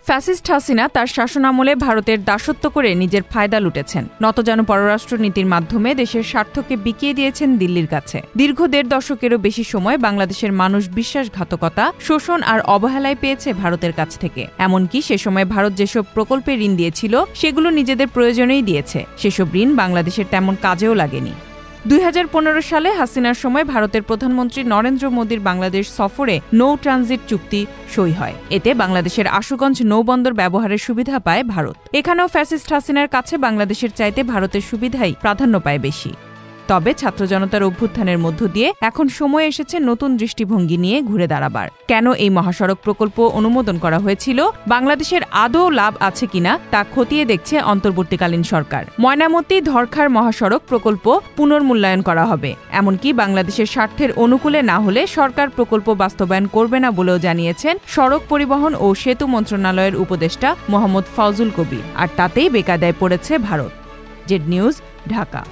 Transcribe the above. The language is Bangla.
ফ্যাসিস্ট হাসিনা তার শাসনামলে ভারতের দাসত্ব করে নিজের ফায়দা লুটেছেন। নতজানু পররাষ্ট্রনীতির মাধ্যমে দেশের স্বার্থকে বিকিয়ে দিয়েছেন দিল্লির কাছে। দীর্ঘ ১.৫ দশকেরও বেশি সময় বাংলাদেশের মানুষ বিশ্বাসঘাতকতা, শোষণ আর অবহেলায় পেয়েছে ভারতের কাছ থেকে। এমনকি সে সময় ভারত যেসব প্রকল্পে ঋণ দিয়েছিল সেগুলো নিজেদের প্রয়োজনেই দিয়েছে। সেসব ঋণ বাংলাদেশের তেমন কাজেও লাগেনি। ২০১৫ সালে হাসিনার সময় ভারতের প্রধানমন্ত্রী নরেন্দ্র মোদীর বাংলাদেশ সফরে নৌ ট্রানজিট চুক্তি সই হয়। এতে বাংলাদেশের আশুগঞ্জ নৌবন্দর ব্যবহারের সুবিধা পায় ভারত। এখানেও ফ্যাসিস্ট হাসিনার কাছে বাংলাদেশের চাইতে ভারতের সুবিধাই প্রাধান্য পায় বেশি। তবে ছাত্র জনতার অভ্যুত্থানের মধ্য দিয়ে এখন সময় এসেছে নতুন দৃষ্টিভঙ্গি নিয়ে ঘুরে দাঁড়াবার। কেন এই মহাসড়ক প্রকল্প অনুমোদন করা হয়েছিল, বাংলাদেশের আদৌ লাভ আছে কিনা তা খতিয়ে দেখছে অন্তর্বর্তীকালীন সরকার। ময়নামতি ধরখার মহাসড়ক প্রকল্প পুনর্মূল্যায়ন করা হবে। এমনকি বাংলাদেশের স্বার্থের অনুকূলে না হলে সরকার প্রকল্প বাস্তবায়ন করবে না বলেও জানিয়েছেন সড়ক পরিবহন ও সেতু মন্ত্রণালয়ের উপদেষ্টা মোহাম্মদ ফাউজুল কবির। আর তাতেই বেকায়দায় পড়েছে ভারত। Z news, Dhaka.